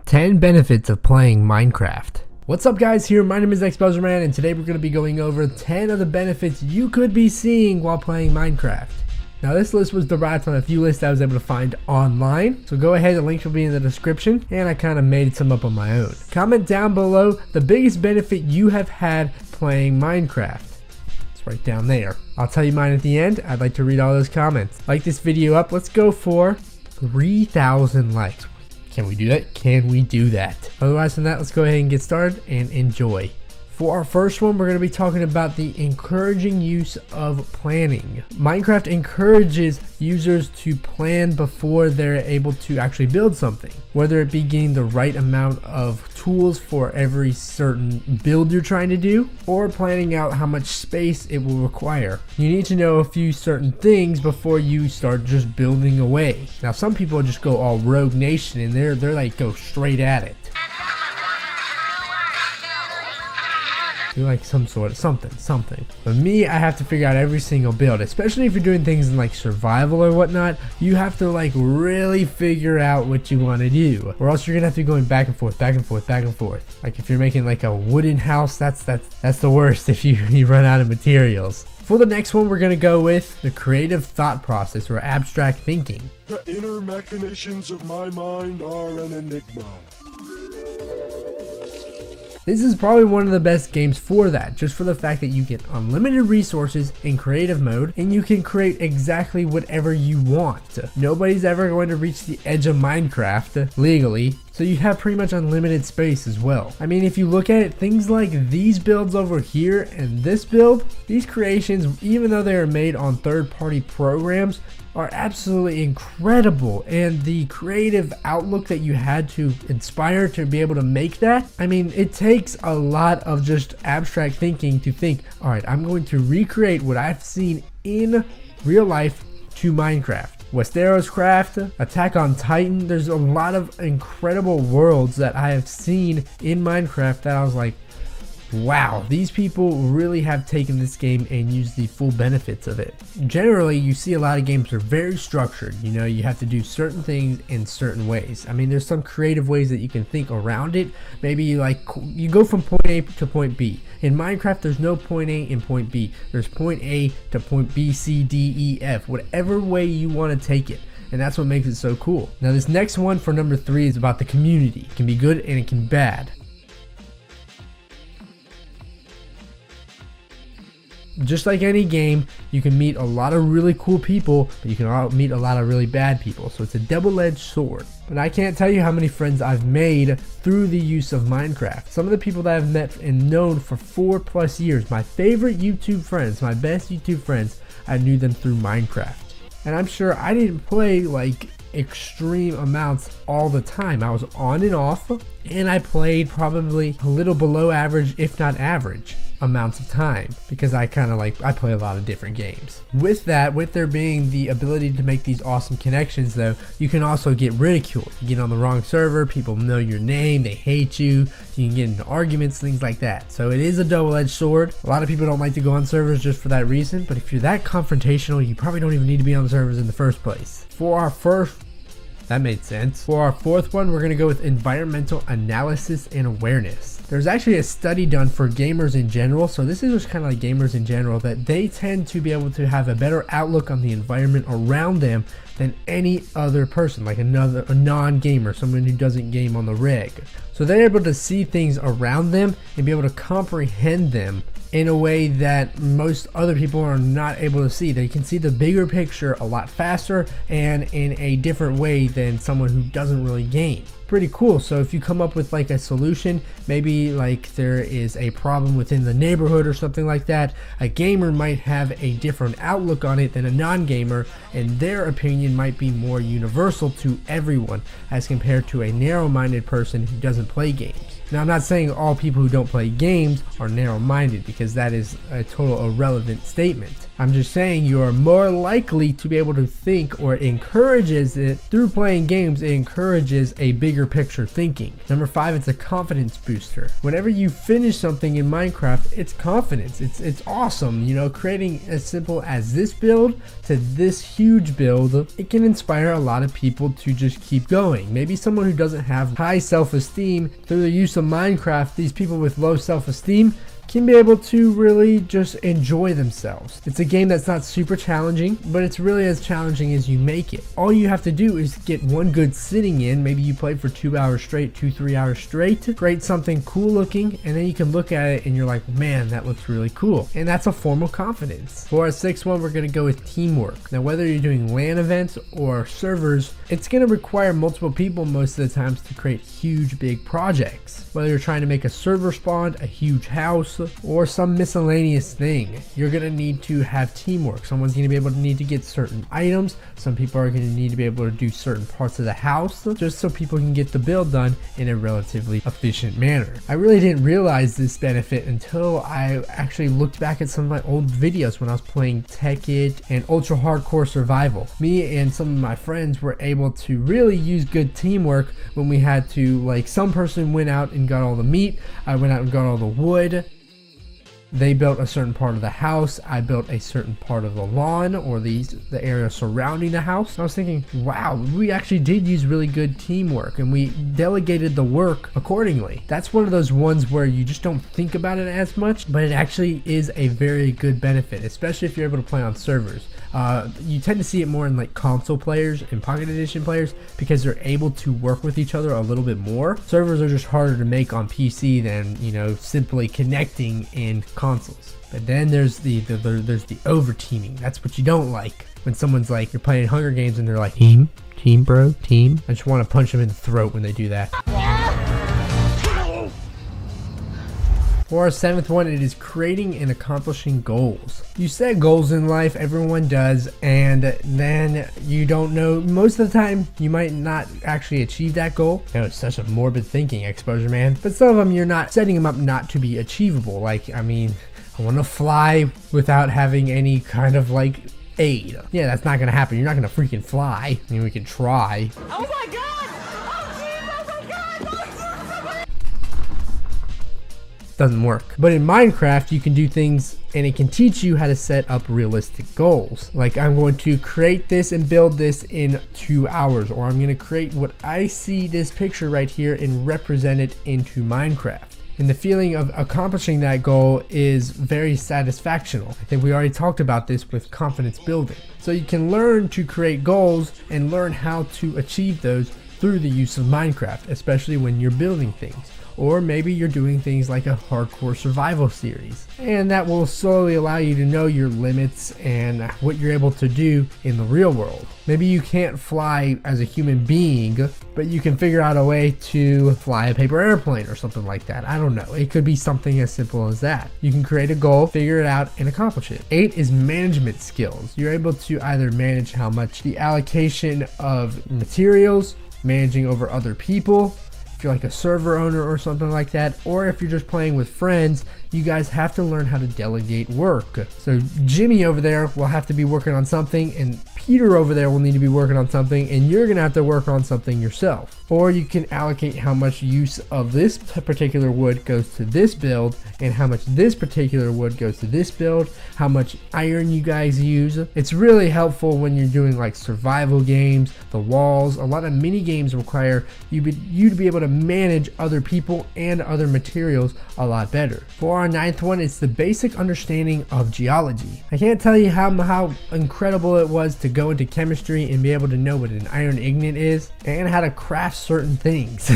10 benefits of playing Minecraft. What's up guys, here my name is xBuzzerman and today we're going to be going over 10 of the benefits you could be seeing while playing Minecraft. Now this list was derived from a few lists I was able to find online, so go ahead, the link will be in the description, and I kind of made some up on my own. Comment down below the biggest benefit you have had playing Minecraft. It's right down there. I'll tell you mine at the end. I'd like to read all those comments. Like this video up, let's go for 3,000 likes. Can we do that? Can we do that? Otherwise than that, let's go ahead and get started and enjoy. For our first one, we're going to be talking about the encouraging use of planning. Minecraft encourages users to plan before they're able to actually build something. Whether it be getting the right amount of tools for every certain build you're trying to do, or planning out how much space it will require. You need to know a few certain things before you start just building away. Now some people just go all Rogue Nation and they're like go straight at it. Like some sort of something. But me, I have to figure out every single build, especially if you're doing things in like survival or whatnot. You have to like really figure out what you want to do, or else you're gonna have to be going back and forth. Like if you're making like a wooden house, that's the worst if you run out of materials. For the next one, we're gonna go with the creative thought process, or abstract thinking. The inner machinations of my mind are an enigma. This is probably one of the best games for that, just for the fact that you get unlimited resources in creative mode and you can create exactly whatever you want. Nobody's ever going to reach the edge of Minecraft legally, so you have pretty much unlimited space as well. I mean, if you look at it, things like these builds over here and this build, these creations, even though they are made on third-party programs, are absolutely incredible, and the creative outlook that you had to inspire to be able to make that, I mean, it takes a lot of just abstract thinking to think, all right, I'm going to recreate what I've seen in real life to Minecraft. Westeros Craft, Attack on Titan, there's a lot of incredible worlds that I have seen in Minecraft that I was like, wow, these people really have taken this game and used the full benefits of it. Generally, you see a lot of games are very structured. You know, you have to do certain things in certain ways. I mean, there's some creative ways that you can think around it. Maybe like you go from point A to point B. In Minecraft, there's no point A and point B. There's point A to point B, C, D, E, F, whatever way you want to take it. And that's what makes it so cool. Now, this next one for number 3 is about the community. It can be good and it can be bad. Just like any game, you can meet a lot of really cool people, but you can meet a lot of really bad people. So it's a double-edged sword. But I can't tell you how many friends I've made through the use of Minecraft. Some of the people that I've met and known for 4+ years, my favorite YouTube friends, my best YouTube friends, I knew them through Minecraft. And I'm sure I didn't play like extreme amounts all the time. I was on and off, and I played probably a little below average, if not average, amounts of time, because I kind of like, I play a lot of different games. With that, with there being the ability to make these awesome connections though, you can also get ridiculed. You get on the wrong server, people know your name, they hate you, you can get into arguments, things like that. So it is a double-edged sword. A lot of people don't like to go on servers just for that reason, but if you're that confrontational, you probably don't even need to be on the servers in the first place. For our first, that made sense. For our fourth one, we're going to go with environmental analysis and awareness. There's actually a study done for gamers in general, so this is just kind of like gamers in general, that they tend to be able to have a better outlook on the environment around them than any other person, like a non-gamer, someone who doesn't game on the reg. So they're able to see things around them and be able to comprehend them in a way that most other people are not able to see. They can see the bigger picture a lot faster and in a different way than someone who doesn't really game. Pretty cool. So if you come up with like a solution, maybe like there is a problem within the neighborhood or something like that, a gamer might have a different outlook on it than a non-gamer, and their opinion might be more universal to everyone as compared to a narrow-minded person who doesn't play games. Now, I'm not saying all people who don't play games are narrow-minded, because that is a total irrelevant statement. I'm just saying you are more likely to be able to think, or it encourages it through playing games. It encourages a bigger picture thinking. Number 5, it's a confidence booster. Whenever you finish something in Minecraft, it's confidence. It's awesome. You know, creating as simple as this build to this huge build, it can inspire a lot of people to just keep going. Maybe someone who doesn't have high self-esteem, through the use of Minecraft, these people with low self-esteem can be able to really just enjoy themselves. It's a game that's not super challenging, but it's really as challenging as you make it. All you have to do is get one good sitting in. Maybe you play for 2 hours straight, 2-3 hours straight, create something cool looking, and then you can look at it and you're like, man, that looks really cool. And that's a form of confidence. For our 6th one, we're gonna go with teamwork. Now, whether you're doing LAN events or servers, it's gonna require multiple people most of the times to create huge, big projects. Whether you're trying to make a server spawn, a huge house, or some miscellaneous thing, you're gonna need to have teamwork. Someone's gonna be able to need to get certain items. Some people are gonna need to be able to do certain parts of the house, just so people can get the build done in a relatively efficient manner. I really didn't realize this benefit until I actually looked back at some of my old videos when I was playing Tekkit and Ultra Hardcore Survival. Me and some of my friends were able to really use good teamwork when we had to, like, some person went out and got all the meat, I went out and got all the wood. They built a certain part of the house, I built a certain part of the lawn, or the area surrounding the house. And I was thinking, wow, we actually did use really good teamwork, and we delegated the work accordingly. That's one of those ones where you just don't think about it as much, but it actually is a very good benefit, especially if you're able to play on servers. You tend to see it more in like console players and Pocket Edition players, because they're able to work with each other a little bit more. Servers are just harder to make on PC than, you know, simply connecting in consoles. But then there's the over teaming. That's what you don't like. When someone's like, you're playing Hunger Games and they're like, team bro, team. I just want to punch them in the throat when they do that. For our 7th one, it is creating and accomplishing goals. You set goals in life, everyone does, and then you don't know, most of the time you might not actually achieve that goal. You know, it's such a morbid thinking, xBuzzerman. But some of them you're not setting them up not to be achievable. Like, I mean, I want to fly without having any kind of like aid. Yeah, that's not gonna happen. You're not gonna freaking fly. I mean, we could try. Oh my god! Doesn't work. But in Minecraft, you can do things and it can teach you how to set up realistic goals. Like, I'm going to create this and build this in 2 hours, or I'm going to create what I see this picture right here and represent it into Minecraft. And the feeling of accomplishing that goal is very satisfactional. I think we already talked about this with confidence building. So you can learn to create goals and learn how to achieve those through the use of Minecraft, especially when you're building things. Or maybe you're doing things like a hardcore survival series, and that will slowly allow you to know your limits and what you're able to do in the real world. Maybe you can't fly as a human being, but you can figure out a way to fly a paper airplane or something like that. I don't know. It could be something as simple as that. You can create a goal, figure it out, and accomplish it. 8 is management skills. You're able to either manage how much the allocation of materials, managing over other people, if you're like a server owner or something like that, or if you're just playing with friends, you guys have to learn how to delegate work. So Jimmy over there will have to be working on something, and Peter over there will need to be working on something, and you're gonna have to work on something yourself. Or you can allocate how much use of this particular wood goes to this build, and how much this particular wood goes to this build, how much iron you guys use. It's really helpful when you're doing like survival games, the walls. A lot of mini games require you to be able to manage other people and other materials a lot better. For our 9th one, it's the basic understanding of geology. I can't tell you how incredible it was to go into chemistry and be able to know what an iron ignet is and how to craft certain things.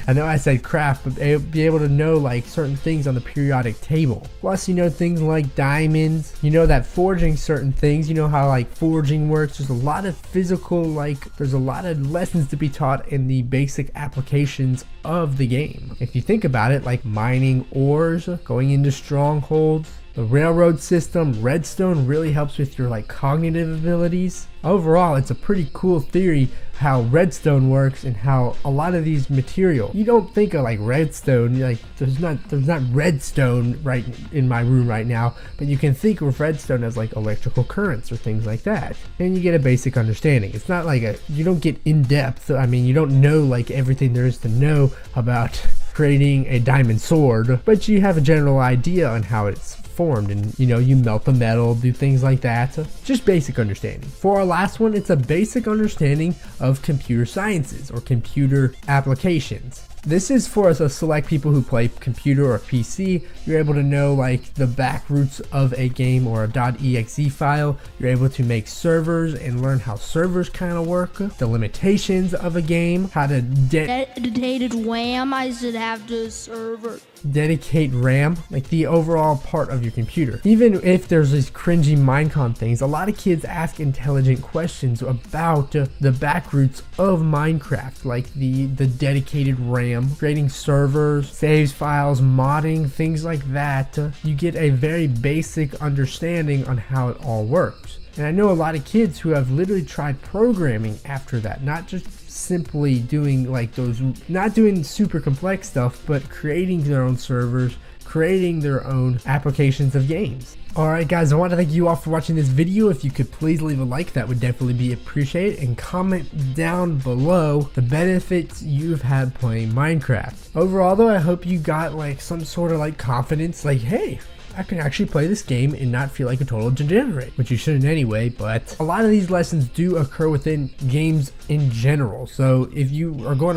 I know I said craft, but be able to know like certain things on the periodic table. Plus, you know, things like diamonds, you know that forging certain things, you know how like forging works. There's a lot of physical, like there's a lot of lessons to be taught in the basic applications of the game. If you think about it, like mining ores, going into strongholds, the railroad system, redstone really helps with your like cognitive abilities. Overall, it's a pretty cool theory how redstone works and how a lot of these material, you don't think of like redstone, like there's not redstone right in my room right now, but you can think of redstone as like electrical currents or things like that, and you get a basic understanding. It's not like you don't get in depth. I mean, you don't know like everything there is to know about creating a diamond sword, but you have a general idea on how it's formed, and you melt the metal, do things like that. Just basic understanding. For our last one, it's a basic understanding of computer sciences or computer applications. This is for the select people who play computer or PC. You're able to know like the back roots of a game or a .exe file. You're able to make servers and learn how servers kind of work, the limitations of a game, how to dedicated RAM I should have to a server. Dedicate RAM, like the overall part of your computer. Even if there's these cringy Minecon things, a lot of kids ask intelligent questions about the back roots of Minecraft, like the dedicated RAM, creating servers, saves files, modding, things like that. You get a very basic understanding on how it all works. And I know a lot of kids who have literally tried programming after that, not just simply doing like those, not doing super complex stuff, but creating their own servers, creating their own applications of games. Alright guys, I want to thank you all for watching this video. If you could please leave a like, that would definitely be appreciated, and comment down below the benefits you've had playing Minecraft. Overall though, I hope you got like some sort of like confidence, like hey, I can actually play this game and not feel like a total degenerate, which you shouldn't anyway, but a lot of these lessons do occur within games in general. So if you are going